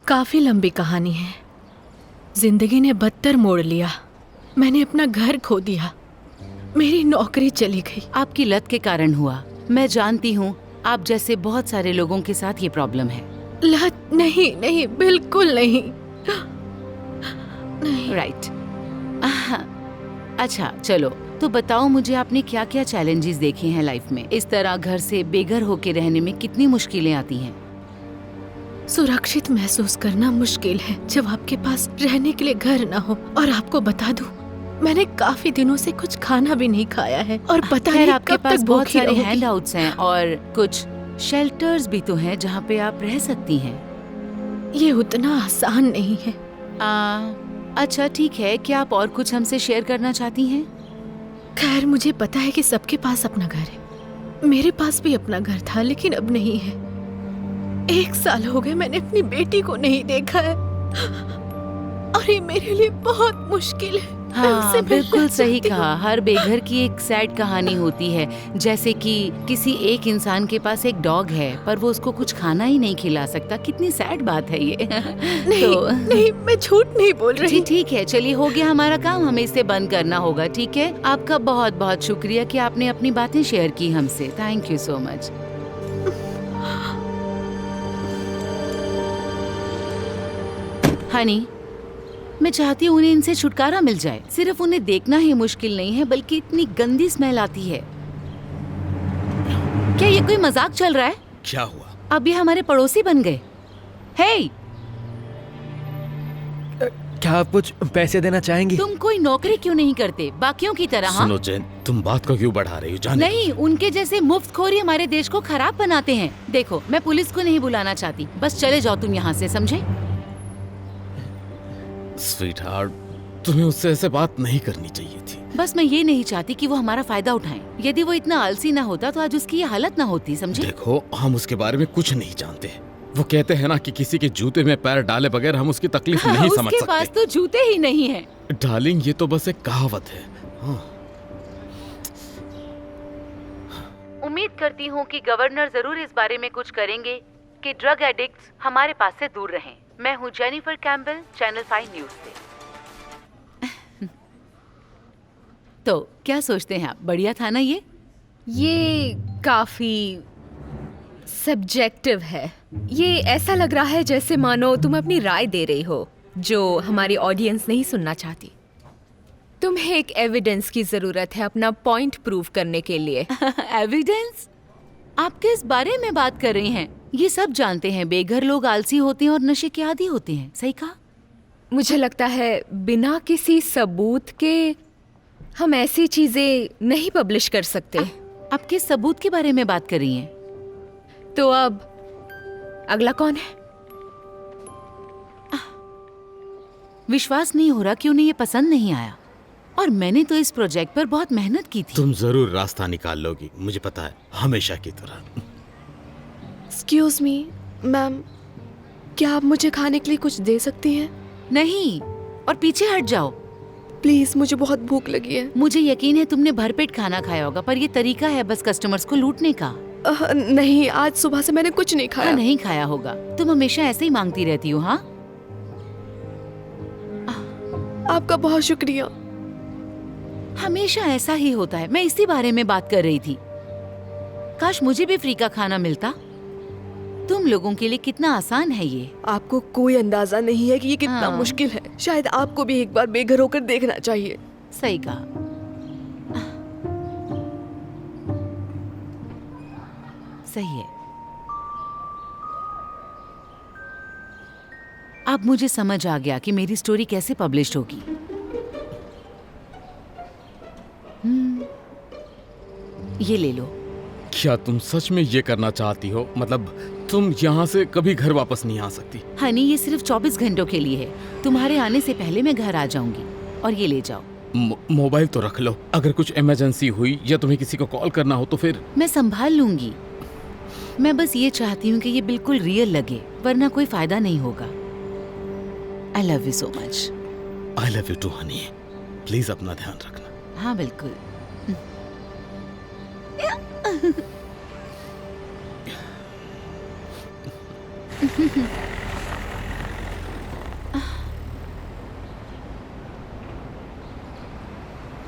काफी लंबी कहानी है। जिंदगी ने बदतर मोड़ लिया। मैंने अपना घर खो दिया, मेरी नौकरी चली गई। आपकी लत के कारण हुआ। मैं जानती हूँ, आप जैसे बहुत सारे लोगों के साथ ये प्रॉब्लम है। लत नहीं, नहीं, बिल्कुल नहीं, नहीं। राइट। अच्छा चलो, तो बताओ मुझे, आपने क्या क्या चैलेंजेस देखे हैं लाइफ में? इस तरह घर से बेघर होके रहने में कितनी मुश्किलें आती हैं? सुरक्षित महसूस करना मुश्किल है जब आपके पास रहने के लिए घर ना हो। और आपको बता दूं, मैंने काफी दिनों से कुछ खाना भी नहीं खाया है और पता नहीं आपके कब पास तक बहुत भूखी सारे रहूंगी। हैंडआउट्स हैं और कुछ शेल्टर्स भी तो हैं जहाँ पे आप रह सकती हैं। ये उतना आसान नहीं है। अच्छा ठीक है, क्या आप और कुछ हमसे शेयर करना चाहती हैं? खैर, मुझे पता है कि सबके पास अपना घर है। मेरे पास भी अपना घर था, लेकिन अब नहीं है। 1 साल हो गए मैंने अपनी बेटी को नहीं देखा है और ये मेरे लिए बहुत मुश्किल है। हाँ, बिल्कुल सही कहा। हर बेघर की एक सैड कहानी होती है। जैसे कि किसी एक इंसान के पास एक डॉग है पर वो उसको कुछ खाना ही नहीं खिला सकता। कितनी सैड बात है ये। नहीं, नहीं, मैं झूठ नहीं बोल रही। ठीक है, चलिए हो गया हमारा काम, हमें इसे बंद करना होगा। ठीक है, आपका बहुत बहुत शुक्रिया कि आपने अपनी बातें शेयर की हमसे। Thank you so much. Honey, मैं चाहती हूँ उन्हें इनसे छुटकारा मिल जाए। सिर्फ उन्हें देखना ही मुश्किल नहीं है, बल्कि इतनी गंदी स्मेल आती है। क्या ये कोई मजाक चल रहा है? क्या हुआ? अब ये हमारे पड़ोसी बन गए। हे, क्या आप कुछ पैसे देना चाहेंगी? तुम कोई नौकरी क्यों नहीं करते बाकियों की तरह? हाँ? सुनो जैन, तुम बात को क्यों बढ़ा रही हो? जाने नहीं, उनके जैसे मुफ्तखोरी हमारे देश को खराब बनाते हैं। देखो, मैं पुलिस को नहीं बुलाना चाहती, बस चले जाओ तुम यहाँ से, समझे? स्वीटहार्ट, तुम्हें उससे ऐसे बात नहीं करनी चाहिए थी। बस मैं ये नहीं चाहती कि वो हमारा फायदा उठाएं। यदि वो इतना आलसी ना होता तो आज उसकी ये हालत ना होती, समझे? देखो, हम उसके बारे में कुछ नहीं जानते। वो कहते हैं ना कि किसी के जूते में पैर डाले बगैर हम उसकी तकलीफ नहीं समझ उसके पास सकते। तो जूते ही नहीं है। डार्लिंग, ये तो बस एक कहावत है। हाँ। उम्मीद करती हूँ कि गवर्नर जरूर इस बारे में कुछ करेंगे कि ड्रग एडिक्ट्स हमारे पास से दूर रहें। मैं हूँ जेनिफर कैम्बल, चैनल 5 न्यूज से। तो क्या सोचते हैं आप, बढ़िया था ना ये? ये काफी सब्जेक्टिव है। ये ऐसा लग रहा है जैसे मानो तुम अपनी राय दे रही हो जो हमारी ऑडियंस नहीं सुनना चाहती। तुम्हें एक एविडेंस की जरूरत है अपना पॉइंट प्रूव करने के लिए। एविडेंस? आप किस बारे में बात कर रही हैं? ये सब जानते हैं, बेघर लोग आलसी होते हैं और नशे के आदी होते हैं। सही कहा। मुझे लगता है बिना किसी सबूत के हम ऐसी चीजें नहीं पब्लिश कर सकते। आप किस सबूत के बारे में बात कर रही हैं? तो अब अगला कौन है? विश्वास नहीं हो रहा कि उन्हें ये पसंद नहीं आया, और मैंने तो इस प्रोजेक्ट पर बहुत मेहनत की थी। तुम जरूर रास्ता निकाल लोगी, मुझे पता है, हमेशा की तरह। एक्सक्यूज मी मैम, क्या आप मुझे खाने के लिए कुछ दे सकती हैं? नहीं, और पीछे हट जाओ प्लीज, मुझे बहुत भूख लगी है। मुझे यकीन है तुमने भरपेट खाना खाया होगा, पर ये तरीका है बस कस्टमर्स को लूटने का। नहीं, आज सुबह से मैंने कुछ नहीं खाया। नहीं खाया होगा, तुम हमेशा ऐसे ही मांगती रहती हो। हाँ, आपका बहुत शुक्रिया। हमेशा ऐसा ही होता है। मैं इसी बारे में बात कर रही थी। काश मुझे भी फ्री का खाना मिलता। तुम लोगों के लिए कितना आसान है ये। आपको कोई अंदाजा नहीं है कि ये कितना हाँ। मुश्किल है। शायद आपको भी एक बार बेघर होकर देखना चाहिए। सही कहा। सही है। अब मुझे समझ आ गया कि मेरी स्टोरी कैसे पब्लिश होगी। ये ले लो। क्या तुम सच में ये करना चाहती हो? मतलब तुम यहाँ से कभी घर वापस नहीं आ सकती? हनी, ये सिर्फ 24 घंटों के लिए है। तुम्हारे आने से पहले मैं घर आ जाऊंगी। और ये ले जाओ। मोबाइल तो रख लो, अगर कुछ इमरजेंसी हुई या तुम्हें किसी को कॉल करना हो तो फिर। मैं संभाल लूंगी। मैं बस ये चाहती हूँ कि ये बिल्कुल रियल लगे, वरना कोई फायदा नहीं होगा। I love you so much. I love you too honey. Please अपना ध्यान रखना। हाँ बिल्कुल।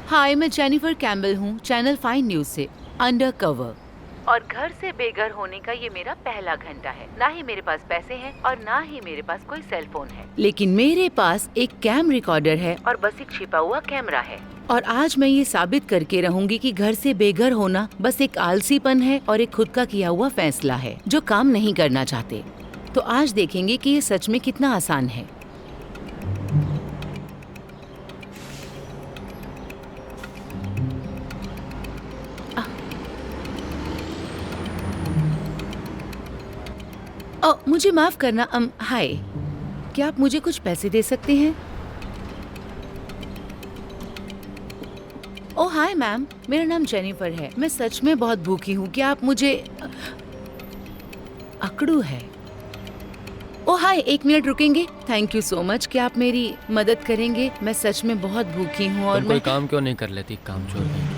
हाय, मैं जेनिफर कैम्बल हूँ, चैनल 5 न्यूज से, अंडर कवर। और घर से बेघर होने का ये मेरा पहला घंटा है। ना ही मेरे पास पैसे हैं और ना ही मेरे पास कोई सेल फोन है, लेकिन मेरे पास एक कैम रिकॉर्डर है और बस एक छिपा हुआ कैमरा है। और आज मैं ये साबित करके रहूंगी कि घर से बेघर होना बस एक आलसीपन है और एक खुद का किया हुआ फैसला है जो काम नहीं करना चाहते। तो आज देखेंगे कि ये सच में कितना आसान है। मुझे माफ करना, हाय, क्या आप मुझे कुछ पैसे दे सकते हैं? ओह हाय मैम, मेरा नाम जेनिफर है। मैं सच में बहुत भूखी हूँ। क्या आप मुझे अकड़ू है? ओह हाय, 1 मिनट रुकेंगे? Thank you so much. क्या आप मेरी मदद करेंगे? मैं सच में बहुत भूखी हूँ और तुम कोई काम क्यों नहीं कर लेती? काम छोड़ देंगे।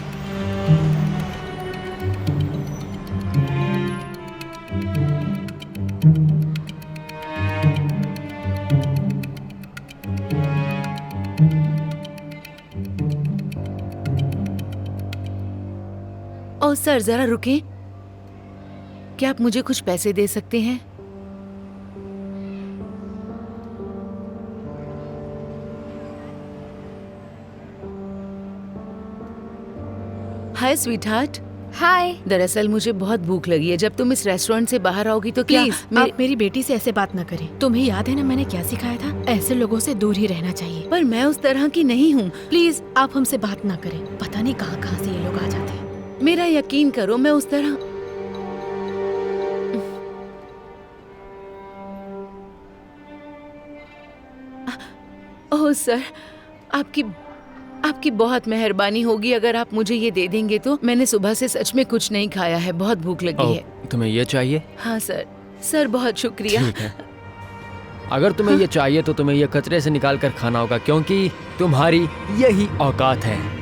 ओह सर, जरा रुकें। क्या आप मुझे कुछ पैसे दे सकते हैं? हाय स्वीटहार्ट। हाय। दरअसल मुझे बहुत भूख लगी है। जब तुम इस रेस्टोरेंट से बाहर आओगी तो क्या प्लीज आप मेरी बेटी से ऐसे बात न करें। तुम्हें याद है ना मैंने क्या सिखाया था? ऐसे लोगों से दूर ही रहना चाहिए। पर मैं उस तरह की नहीं हूँ। प्लीज आप हमसे बात ना करें। पता नहीं कहाँ कहाँ से ये लोग आ जाते हैं। मेरा यकीन करो, मैं उस तरह। ओह सर, आपकी बहुत मेहरबानी होगी अगर आप मुझे ये दे देंगे तो। मैंने सुबह से सच में कुछ नहीं खाया है, बहुत भूख लगी है। तुम्हें ये चाहिए? हाँ सर बहुत शुक्रिया। ठीक है। अगर तुम्हें ये चाहिए तो तुम्हें ये कचरे से निकाल कर खाना होगा, क्योंकि तुम्हारी यही औकात है।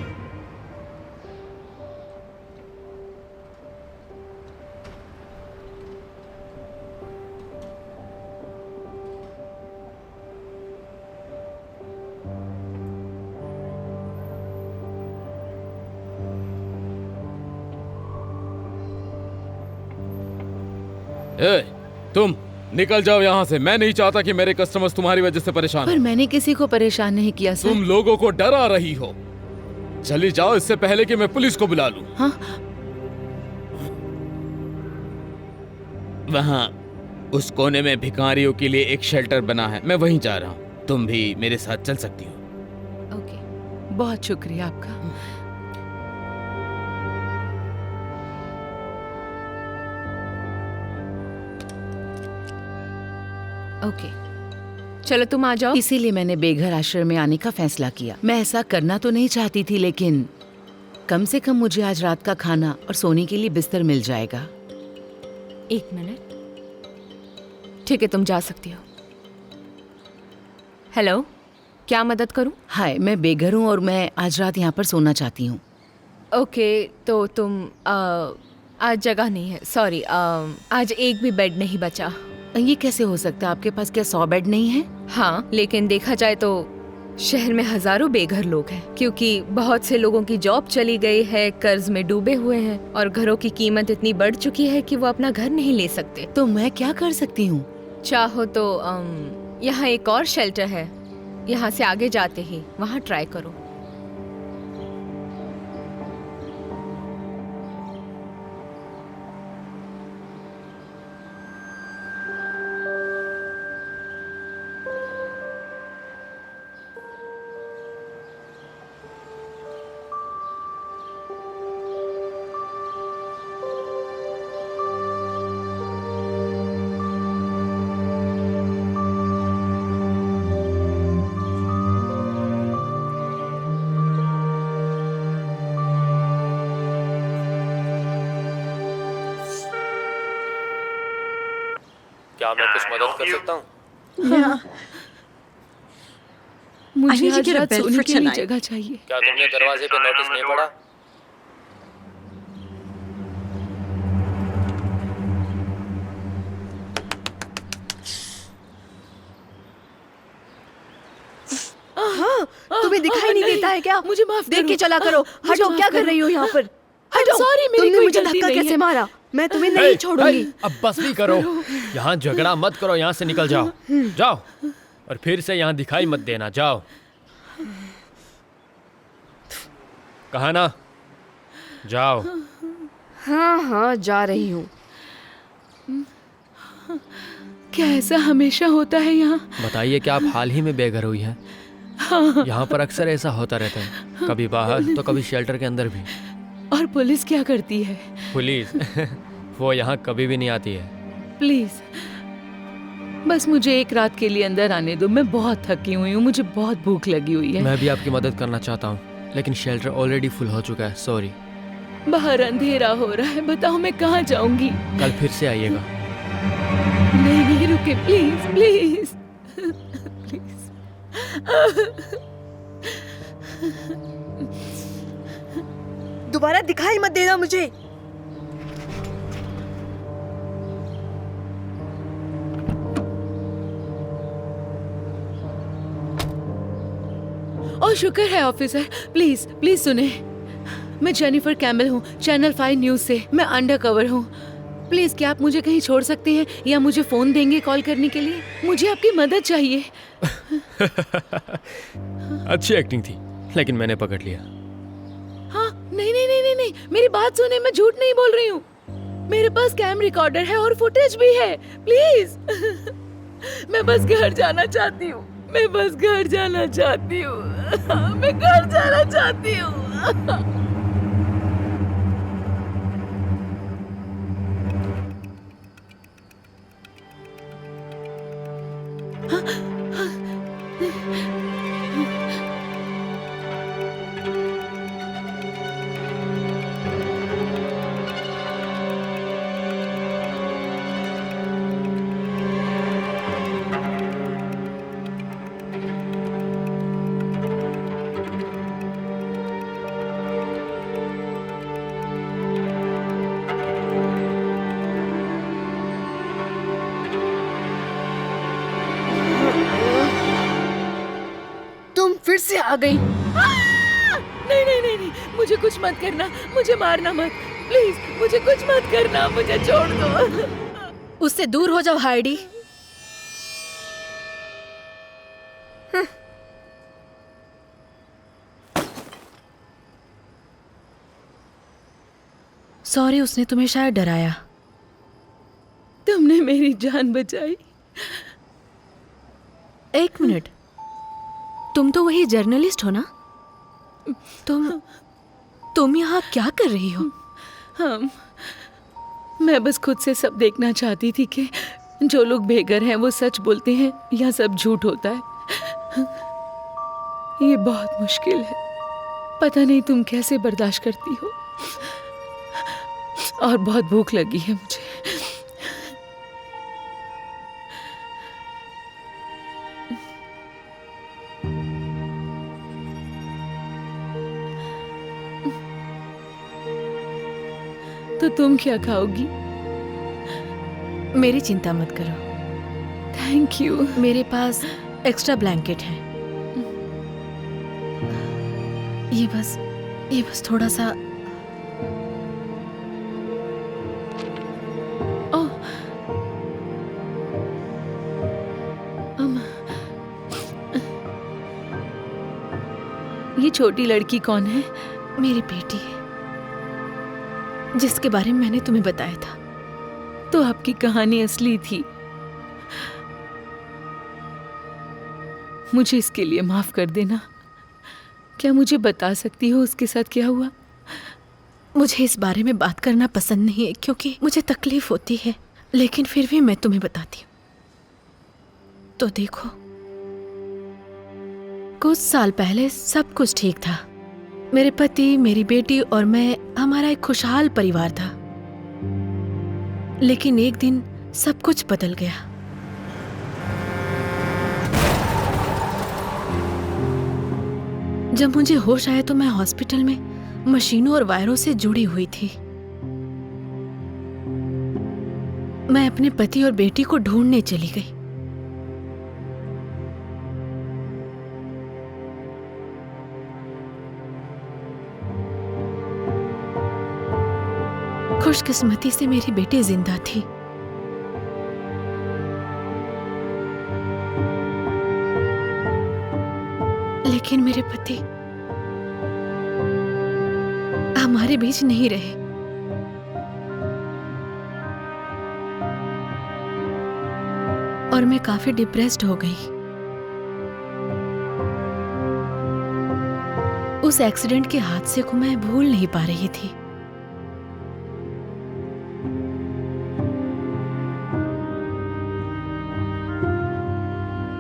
ए, तुम निकल जाओ यहाँ से। मैं नहीं चाहता कि मेरे कस्टमर्स तुम्हारी वजह से परेशान पर हों। मैंने किसी को परेशान नहीं किया सर। तुम लोगों को डरा रही हो। चली जाओ इससे पहले कि मैं पुलिस को बुला लूं। हाँ? वहाँ उस कोने में भिखारियों के लिए एक शेल्टर बना है, मैं वहीं जा रहा हूँ। तुम भी मेरे साथ चल सकती हो। ओके, बहुत शुक्रिया आपका। ओके, चलो तुम आ जाओ। इसीलिए मैंने बेघर आश्रम में आने का फैसला किया। मैं ऐसा करना तो नहीं चाहती थी, लेकिन कम से कम मुझे आज रात का खाना और सोने के लिए बिस्तर मिल जाएगा। 1 मिनट। ठीक है, तुम जा सकती हो। हेलो, क्या मदद करूं? हाय, मैं बेघर हूँ और मैं आज रात यहाँ पर सोना चाहती हूँ। ओके, तो तुम आज जगह नहीं है, सॉरी। आज एक भी बेड नहीं बचा। ये कैसे हो सकता है? आपके पास क्या 100 बेड नहीं है? हाँ, लेकिन देखा जाए तो शहर में हजारों बेघर लोग हैं, क्योंकि बहुत से लोगों की जॉब चली गई है, कर्ज में डूबे हुए हैं और घरों की कीमत इतनी बढ़ चुकी है कि वो अपना घर नहीं ले सकते। तो मैं क्या कर सकती हूँ? चाहो तो यहाँ एक और शेल्टर है, यहाँ से आगे जाते ही वहाँ ट्राई करो। क्या मैं कुछ मदद कर सकता हूँ? मुझे आज रात सोने के लिए जगह चाहिए। क्या तुमने दरवाजे पे नोटिस नहीं पढ़ा? हाँ, तुम्हें दिखाई नहीं देता है क्या? मुझे माफ देख के करो। चला करो। मुझे हटो, माफ क्या कर करो। रही हो यहाँ पर? हटो। sorry, मेरी तुमने कोई मुझे गलती धक्का नहीं कैसे है। मारा? मैं तुम्हें नहीं छोड़ूंगी। अब बस भी करो। यहाँ झगड़ा मत करो, यहाँ से निकल जाओ। जाओ, और फिर से यहाँ दिखाई मत देना। जाओ। कहा ना, जाओ। हाँ हाँ, जा रही हूँ। क्या ऐसा हमेशा होता है यहाँ? बताइए कि आप हाल ही में बेघर हुई हैं? यहाँ पर अक्सर ऐसा होता रहता है, कभी बाहर तो कभी शेल्टर के अंदर भी। और पुलिस क्या करती है? पुलिस वो यहाँ कभी भी नहीं आती है। प्लीज बस मुझे एक रात के लिए अंदर आने दो। मैं बहुत थकी हुई हूँ, मुझे बहुत भूख लगी हुई है। मैं भी आपकी मदद करना चाहता हूँ, लेकिन शेल्टर ऑलरेडी फुल हो चुका है। सॉरी। बाहर अंधेरा हो रहा है, बताओ मैं कहाँ जाऊंगी? कल फिर से आइएगा। नहीं नहीं, रुके प्लीज प्लीज दोबारा दिखाई मत देना मुझे। और शुक्र है ऑफिसर। प्लीज प्लीज सुने, मैं जेनिफर कैम्बल हूँ, चैनल 5 न्यूज से। मैं अंडर कवर हूँ। प्लीज क्या आप मुझे कहीं छोड़ सकते हैं या मुझे फोन देंगे कॉल करने के लिए? मुझे आपकी मदद चाहिए। अच्छी एक्टिंग थी, लेकिन मैंने पकड़ लिया। हाँ, नहीं नहीं नहीं नहीं नहीं, मेरी बात सुने, मैं झूठ नहीं बोल रही हूँ। मेरे पास कैम रिकॉर्डर है और फुटेज भी है। प्लीज मैं बस घर जाना चाहती हूँ। मैं बस घर जाना चाहती हूँ। मैं घर जाना चाहती हूँ। तुम फिर से आ गई। नहीं नहीं नहीं नहीं, मुझे कुछ मत करना, मुझे मारना मत। प्लीज मुझे कुछ मत करना, मुझे छोड़ दो। उससे दूर हो जाओ हाइडी। सॉरी, उसने तुम्हें शायद डराया। तुमने मेरी जान बचाई। एक मिनट, तुम तो वही जर्नलिस्ट हो ना? तुम यहाँ क्या कर रही हो? मैं बस खुद से सब देखना चाहती थी कि जो लोग बेघर हैं वो सच बोलते हैं या सब झूठ होता है। ये बहुत मुश्किल है। पता नहीं तुम कैसे बर्दाश्त करती हो। और बहुत भूख लगी है मुझे। तो तुम क्या खाओगी? मेरी चिंता मत करो, थैंक यू। मेरे पास एक्स्ट्रा ब्लैंकेट है। ये बस थोड़ा सा। ओह, ये छोटी लड़की कौन है? मेरी बेटी है, जिसके बारे में मैंने तुम्हें बताया था। तो आपकी कहानी असली थी। मुझे इसके लिए माफ कर देना। क्या मुझे बता सकती हो उसके साथ क्या हुआ? मुझे इस बारे में बात करना पसंद नहीं है क्योंकि मुझे तकलीफ होती है, लेकिन फिर भी मैं तुम्हें बताती हूँ। तो देखो, कुछ साल पहले सब कुछ ठीक था। मेरे पति, मेरी बेटी और मैं, हमारा एक खुशहाल परिवार था। लेकिन एक दिन सब कुछ बदल गया। जब मुझे होश आया तो मैं हॉस्पिटल में मशीनों और वायरों से जुड़ी हुई थी। मैं अपने पति और बेटी को ढूंढने चली गई। खुशकिस्मती से मेरी बेटी जिंदा थी। लेकिन मेरे पति हमारे बीच नहीं रहे। और मैं काफी डिप्रेस्ड हो गई। उस एक्सीडेंट के हादसे को मैं भूल नहीं पा रही थी।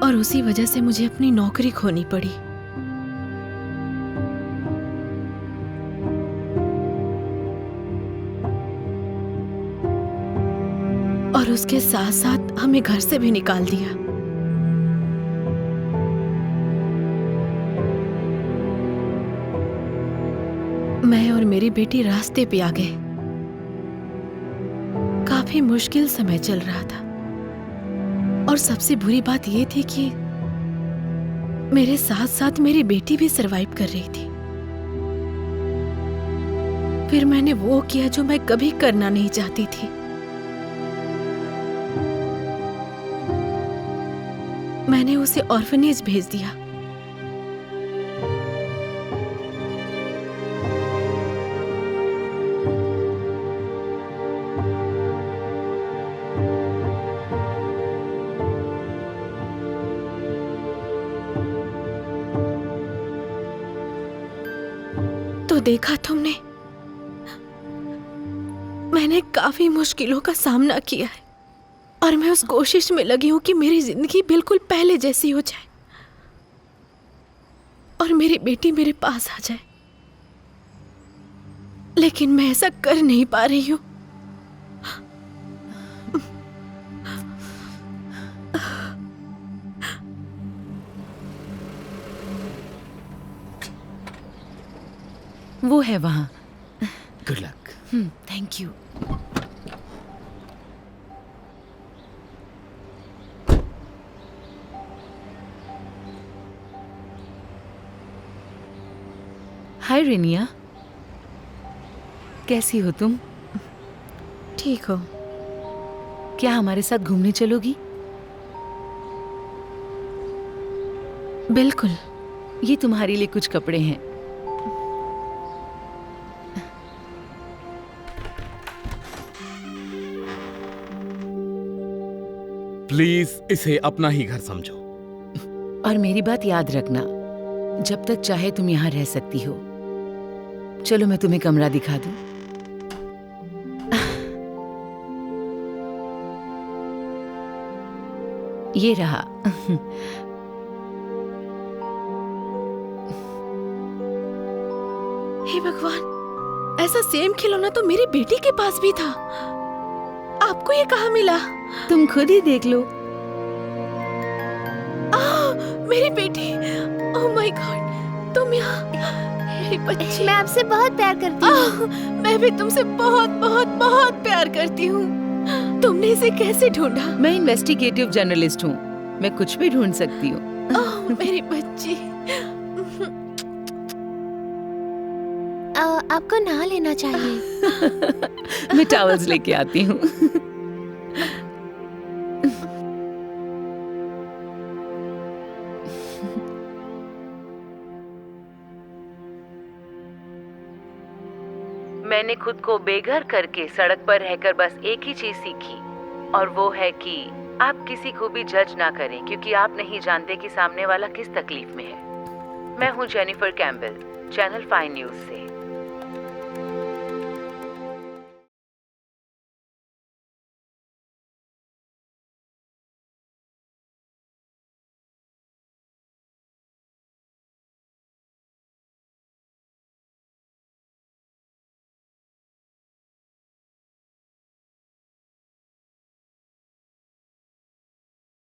और उसी वजह से मुझे अपनी नौकरी खोनी पड़ी। और उसके साथ साथ हमें घर से भी निकाल दिया। मैं और मेरी बेटी रास्ते पे आ गए। काफी मुश्किल समय चल रहा था। और सबसे बुरी बात यह थी कि मेरे साथ साथ मेरी बेटी भी सरवाइव कर रही थी। फिर मैंने वो किया जो मैं कभी करना नहीं चाहती थी। मैंने उसे ऑर्फनेज भेज दिया। तो देखा तुमने, मैंने काफी मुश्किलों का सामना किया है। और मैं उस कोशिश में लगी हूं कि मेरी जिंदगी बिल्कुल पहले जैसी हो जाए और मेरी बेटी मेरे पास आ जाए। लेकिन मैं ऐसा कर नहीं पा रही हूं। वो है वहां। Good luck. Thank you. Hi रेनिया, कैसी हो तुम? ठीक हो? क्या हमारे साथ घूमने चलोगी? बिल्कुल। ये तुम्हारे लिए कुछ कपड़े हैं। प्लीज इसे अपना ही घर समझो। और मेरी बात याद रखना, जब तक चाहे तुम यहाँ रह सकती हो। चलो मैं तुम्हें कमरा दिखा दूं। ये रहा। हे भगवान, ऐसा सेम खिलौना तो मेरी बेटी के पास भी था। आपको ये कहाँ मिला? तुम खुद ही देख लो। मेरी बेटी, ओह माय गॉड, तुम यहाँ? मेरी बच्ची, मैं आपसे बहुत प्यार करती हूँ। मैं भी तुमसे बहुत बहुत बहुत प्यार करती हूँ। तुमने इसे कैसे ढूंढा? मैं इन्वेस्टिगेटिव जर्नलिस्ट हूँ, मैं कुछ भी ढूंढ सकती हूँ। ओह मेरी बच्ची। आपको नहा लेना चाहिए। मैं टॉवल्स लेके आती हूँ। मैंने खुद को बेघर करके सड़क पर रहकर बस एक ही चीज सीखी, और वो है कि आप किसी को भी जज ना करें, क्योंकि आप नहीं जानते कि सामने वाला किस तकलीफ में है। मैं हूँ जेनिफर कैम्बेल, चैनल 5 न्यूज से।